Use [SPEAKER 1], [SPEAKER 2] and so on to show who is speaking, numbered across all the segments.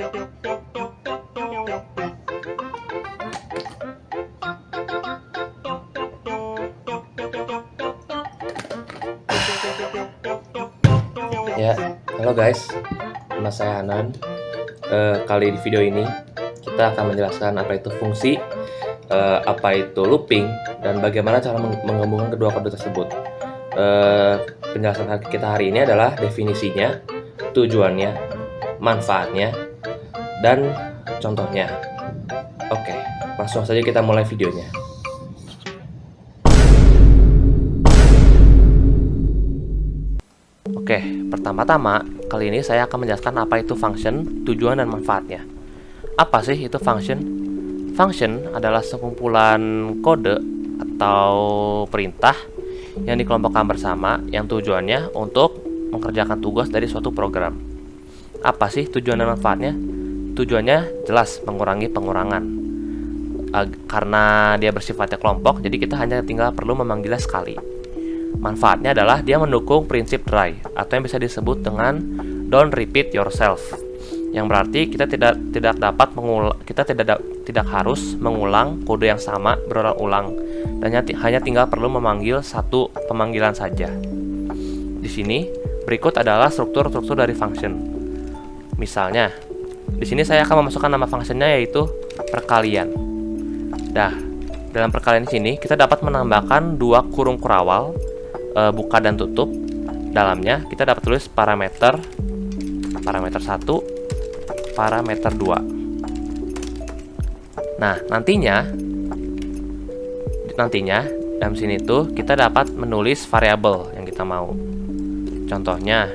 [SPEAKER 1] Ya, halo guys, nama saya Hanan. Kali di video ini kita akan menjelaskan apa itu fungsi, apa itu looping, dan bagaimana cara menggabungkan kedua kode tersebut. Penjelasan kita hari ini adalah definisinya, tujuannya, manfaatnya, dan contohnya. Oke, langsung saja kita mulai videonya. Oke, pertama-tama kali ini saya akan menjelaskan apa itu function, tujuan, dan manfaatnya. Apa sih itu function? Function adalah sekumpulan kode atau perintah yang dikelompokkan bersama yang tujuannya untuk mengerjakan tugas dari suatu program. Apa sih tujuan dan manfaatnya? Tujuannya jelas mengurangi pengurangan. Karena dia bersifatnya kelompok, jadi kita hanya tinggal perlu memanggilnya sekali. Manfaatnya adalah dia mendukung prinsip try atau yang bisa disebut dengan don't repeat yourself, yang berarti kita tidak harus mengulang kode yang sama berulang-ulang dan hanya tinggal perlu memanggil satu pemanggilan saja. Di sini berikut adalah struktur dari function. Misalnya, di sini saya akan memasukkan nama functionnya yaitu perkalian. Nah, dalam perkalian di sini kita dapat menambahkan dua kurung kurawal, buka dan tutup. Dalamnya kita dapat tulis parameter 1, parameter 2. Nah, nantinya dalam sini tuh kita dapat menulis variabel yang kita mau. Contohnya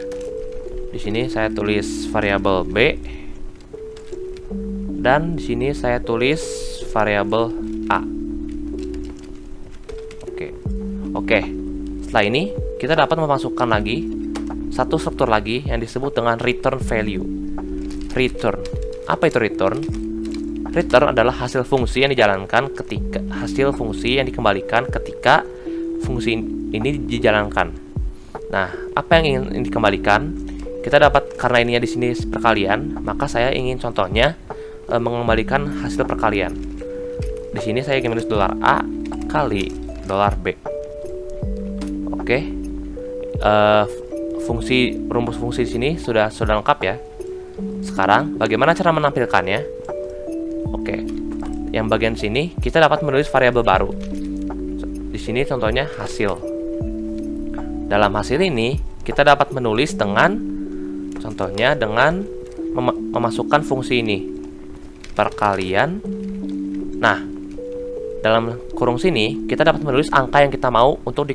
[SPEAKER 1] di sini saya tulis variabel B dan di sini saya tulis variabel A. Oke. Setelah ini, kita dapat memasukkan lagi satu struktur lagi yang disebut dengan return value. Return. Apa itu return? Return adalah hasil fungsi yang dikembalikan ketika fungsi ini dijalankan. Nah, apa yang ingin dikembalikan? Kita dapat, karena ininya di sini perkalian, maka saya ingin contohnya mengembalikan hasil perkalian. Di sini saya ingin menulis $A kali $B. Oke, rumus fungsi di sini sudah lengkap ya. Sekarang bagaimana cara menampilkannya? Oke, yang bagian sini kita dapat menulis variabel baru. Di sini contohnya hasil. Dalam hasil ini kita dapat menulis dengan memasukkan fungsi ini perkalian. Nah, dalam kurung sini kita dapat menulis angka yang kita mau untuk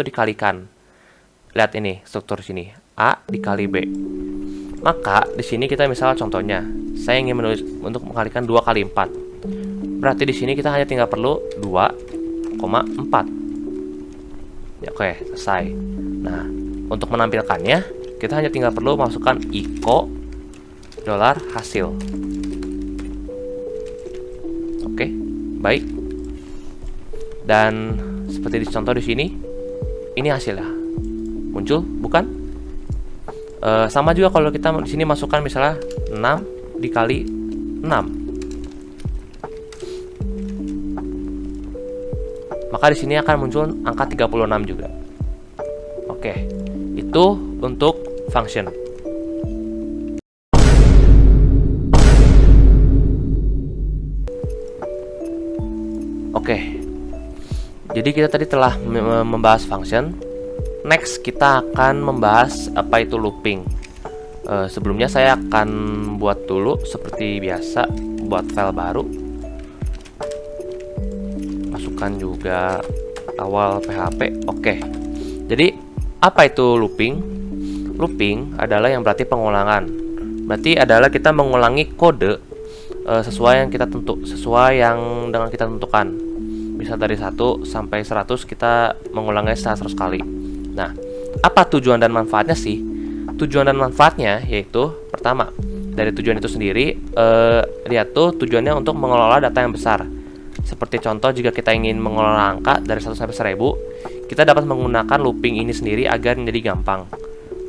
[SPEAKER 1] dikalikan. Lihat ini struktur sini, A dikali B. Maka di sini kita misalnya contohnya, saya ingin menulis untuk mengkalikan 2 kali 4. Berarti di sini kita hanya tinggal perlu 2,4. Ya, oke, selesai. Nah, untuk menampilkannya kita hanya tinggal perlu masukkan echo $hasil. Oke. Baik, dan seperti dicontoh di sini, ini hasilnya muncul, bukan? Sama juga kalau kita di sini masukkan misalnya 6 dikali 6, maka di sini akan muncul angka 36 juga. Oke, itu untuk function. Oke, jadi kita tadi telah membahas function. Next kita akan membahas apa itu looping. Sebelumnya saya akan buat dulu seperti biasa, buat file baru. Masukkan juga awal PHP. Oke, jadi apa itu looping? Looping adalah yang berarti pengulangan. Berarti adalah kita mengulangi kode sesuai yang dengan kita tentukan. Bisa dari 1 sampai 100 kita mengulangnya 100 kali. Nah, apa tujuan dan manfaatnya sih? Tujuan dan manfaatnya yaitu, pertama, dari tujuan itu sendiri, lihat tuh tujuannya untuk mengelola data yang besar. Seperti contoh, jika kita ingin mengelola angka dari 1 sampai 1000, kita dapat menggunakan looping ini sendiri agar menjadi gampang.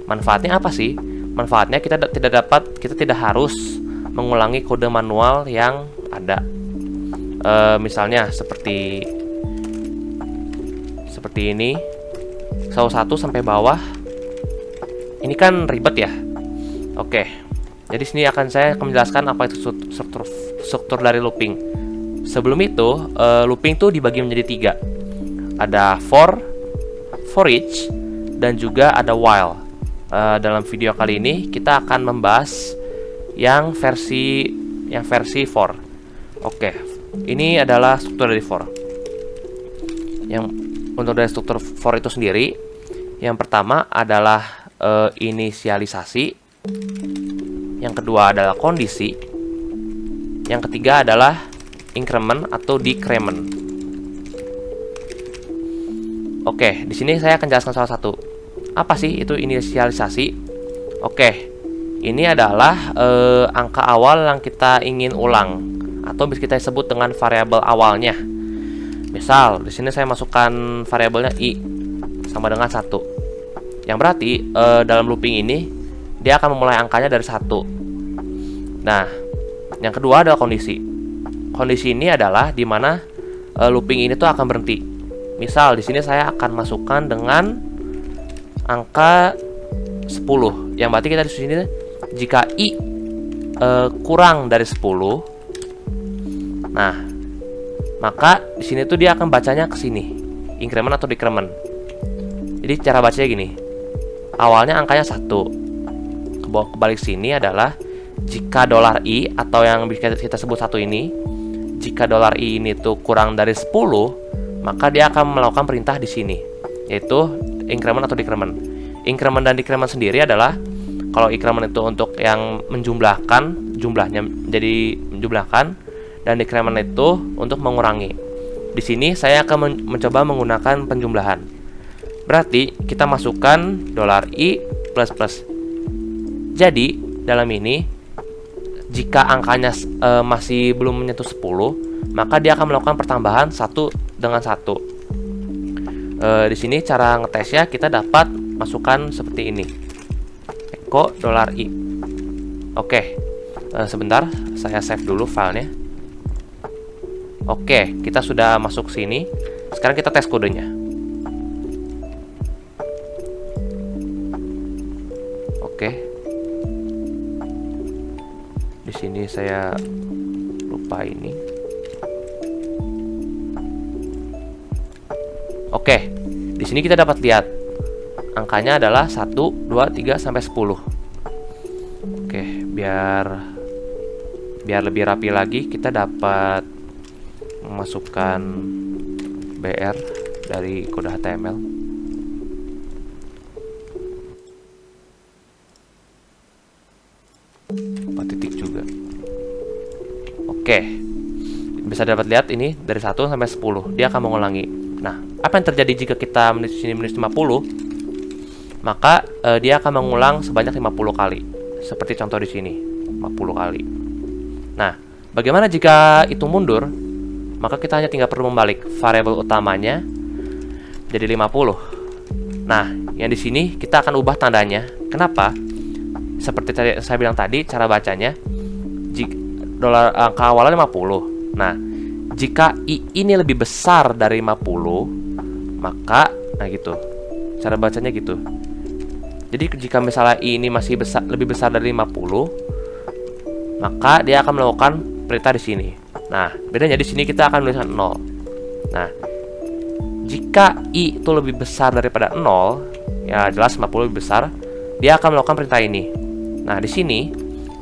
[SPEAKER 1] Manfaatnya apa sih? manfaatnya kita tidak harus mengulangi kode manual yang ada. Misalnya seperti ini, 1 sampai bawah. Ini kan ribet ya. Oke. Jadi sini saya akan menjelaskan apa itu struktur dari looping. Sebelum itu, looping tuh dibagi menjadi 3. Ada for each, dan juga ada while. Dalam video kali ini kita akan membahas yang versi for. Oke, ini adalah struktur dari for. Yang untuk dari struktur for itu sendiri, yang pertama adalah inisialisasi, yang kedua adalah kondisi, yang ketiga adalah increment atau decrement. Oke, di sini saya akan jelaskan salah satu. Apa sih itu inisialisasi? Oke, ini adalah angka awal yang kita ingin ulang atau bisa kita sebut dengan variabel awalnya. Misal, di sini saya masukkan variabelnya i sama dengan 1. Yang berarti dalam looping ini dia akan memulai angkanya dari 1. Nah, yang kedua adalah kondisi. Kondisi ini adalah di mana looping ini tuh akan berhenti. Misal di sini saya akan masukkan dengan angka 10. Yang berarti kita di sini jika i kurang dari 10, nah, maka di sini tuh dia akan bacanya ke sini, increment atau decrement. Jadi cara bacanya gini. Awalnya angkanya 1. Kebalik sini adalah jika $i atau yang kita sebut 1 ini, jika $i ini tuh kurang dari 10, maka dia akan melakukan perintah di sini, yaitu increment atau decrement. Increment dan decrement sendiri adalah, kalau increment itu untuk yang menjumlahkan, jumlahnya menjadi menjumlahkan, dan decrement itu untuk mengurangi. Di sini saya akan mencoba menggunakan penjumlahan. Berarti kita masukkan $i plus. Jadi dalam ini jika angkanya masih belum menyentuh 10, maka dia akan melakukan pertambahan 1 dengan 1. Di sini cara ngetesnya kita dapat masukkan seperti ini. Echo $i. Oke. Sebentar, saya save dulu filenya. Oke, kita sudah masuk sini. Sekarang kita tes kodenya. Oke. Di sini saya lupa ini. Oke. Di sini kita dapat lihat angkanya adalah 1, 2, 3 sampai 10. Oke, biar lebih rapi lagi, kita dapat memasukkan BR dari kode HTML. Titik juga. Oke. Bisa dapat lihat ini dari 1 sampai 10. Dia akan mengulangi. Nah, apa yang terjadi jika kita menulis sini menulis 50? Maka dia akan mengulang sebanyak 50 kali. Seperti contoh di sini, 50 kali. Nah, bagaimana jika itu mundur? Maka kita hanya tinggal perlu membalik variabel utamanya jadi 50. Nah, yang di sini kita akan ubah tandanya. Kenapa? Seperti saya bilang tadi, cara bacanya angka awalnya 50. Nah, jika i ini lebih besar dari 50, maka gitu. Cara bacanya gitu. Jadi jika misalnya i ini masih lebih besar dari 50, maka dia akan melakukan perintah di sini. Nah, bedanya di sini kita akan menuliskan 0. Nah, jika i itu lebih besar daripada 0, ya jelas 50 lebih besar, dia akan melakukan perintah ini. Nah, di sini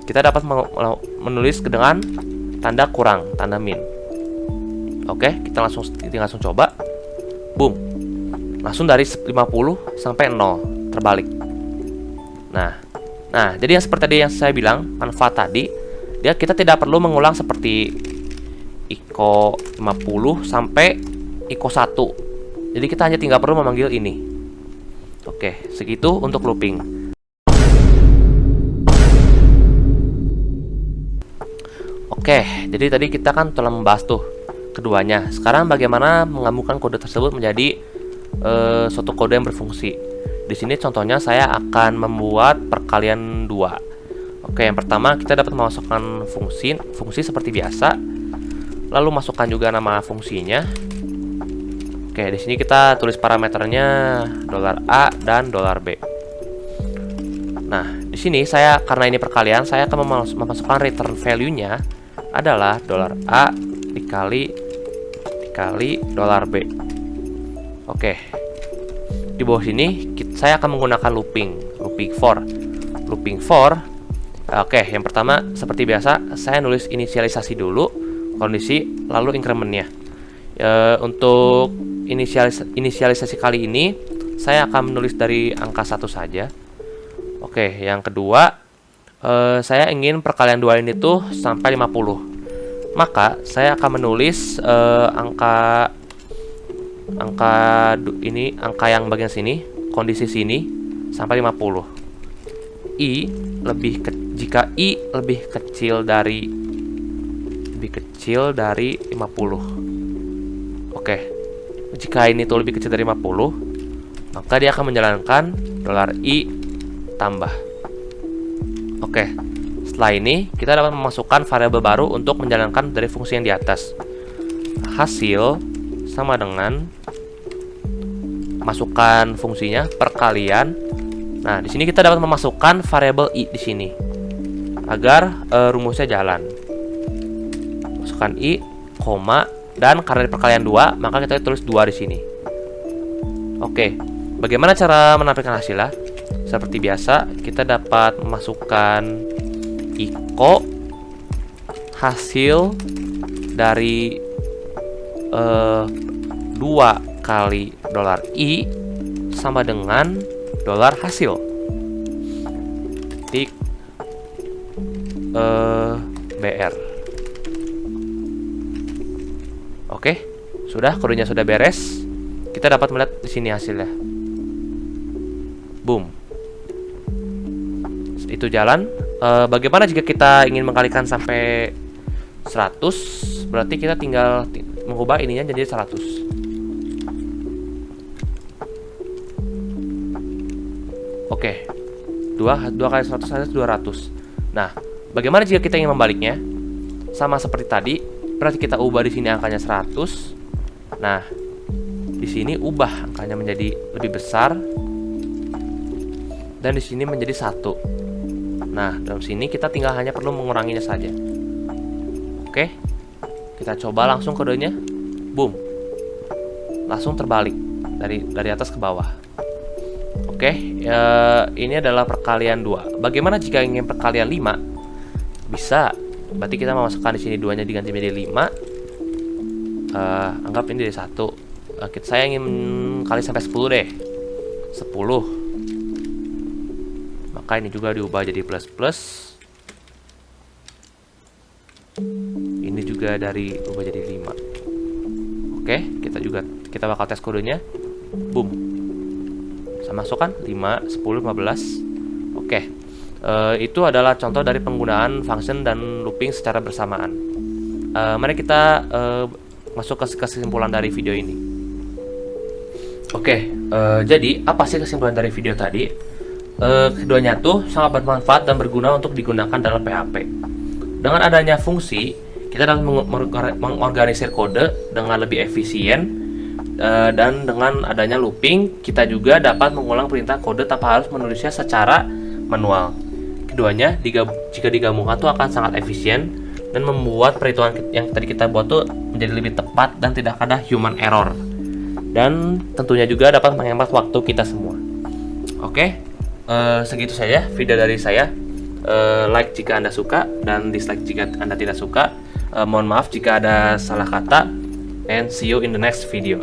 [SPEAKER 1] kita dapat menulis dengan tanda kurang, tanda min. Oke, kita langsung coba. Boom. Langsung dari 50 sampai 0 terbalik. Nah, jadi yang seperti tadi yang saya bilang, manfaat tadi, kita tidak perlu mengulang seperti ICO 50 sampai ICO 1. Jadi kita hanya tinggal perlu memanggil ini. Oke, segitu untuk looping. Oke, jadi tadi kita kan telah membahas tuh keduanya. Sekarang bagaimana menggabungkan kode tersebut menjadi suatu kode yang berfungsi. di sini contohnya saya akan membuat perkalian 2. Oke, yang pertama kita dapat memasukkan fungsi seperti biasa. Lalu masukkan juga nama fungsinya. Oke, di sini kita tulis parameternya $A dan $B. Nah, di sini saya karena ini perkalian, saya akan memasukkan return value-nya adalah $A dikali $B. Oke. Di bawah sini saya akan menggunakan looping for. Oke, yang pertama seperti biasa saya nulis inisialisasi dulu kondisi lalu increment-nya. Untuk inisialisasi kali ini saya akan menulis dari angka 1 saja. Oke, yang kedua saya ingin perkalian 2 ini tuh sampai 50. Maka saya akan menulis angka yang bagian sini, kondisi sini sampai 50. Jika I lebih kecil dari 50. Oke. Jika ini tuh lebih kecil dari 50, maka dia akan menjalankan $I tambah. Oke. Setelah ini, kita dapat memasukkan variabel baru untuk menjalankan dari fungsi yang di atas. Hasil sama dengan masukkan fungsinya perkalian. Nah, di sini kita dapat memasukkan variabel I di sini agar rumusnya jalan. Masukkan I, koma, dan karena di perkalian 2, maka kita tulis 2 di sini. Oke, bagaimana cara menampilkan hasilnya? Seperti biasa, kita dapat memasukkan ICO hasil dari 2 kali $I sama dengan $hasil titik BR. Oke, sudah, kodenya sudah beres. Kita dapat melihat di sini hasilnya. Boom. Itu jalan. Bagaimana jika kita ingin mengkalikan sampai 100? Berarti kita tinggal mengubah ininya jadi 100. Oke. 2 kali 100 adalah 200. Nah, bagaimana jika kita ingin membaliknya? Sama seperti tadi, berarti kita ubah di sini angkanya 100. Nah, di sini ubah angkanya menjadi lebih besar dan di sini menjadi 1. Nah, dalam sini kita tinggal hanya perlu menguranginya saja. Oke. Kita coba langsung kodenya. Boom. Langsung terbalik dari atas ke bawah. Oke, ini adalah perkalian 2. Bagaimana jika ingin perkalian 5? Bisa. Berarti kita memasukkan di sini 2-nya diganti menjadi 5. Anggap ini jadi 1. Saya ingin kali sampai 10 deh. 10. Maka ini juga diubah jadi plus. Ini juga ubah jadi 5. Oke, kita bakal tes kodenya. Boom. Saya masukkan 5, 10, 15. Oke. Itu adalah contoh dari penggunaan function dan looping secara bersamaan. Mari kita masuk ke kesimpulan dari video ini. Oke, jadi apa sih kesimpulan dari video tadi? Keduanya tuh sangat bermanfaat dan berguna untuk digunakan dalam PHP. Dengan adanya fungsi, kita dapat mengorganisir kode dengan lebih efisien. Dan dengan adanya looping, kita juga dapat mengulang perintah kode tanpa harus menulisnya secara manual. Keduanya, jika digabungkan tuh akan sangat efisien dan membuat perhitungan yang tadi kita buat tuh menjadi lebih tepat dan tidak ada human error. Dan tentunya juga dapat menghemat waktu kita semua. Oke, segitu saja video dari saya. Like jika Anda suka dan dislike jika Anda tidak suka. Mohon maaf jika ada salah kata. And see you in the next video.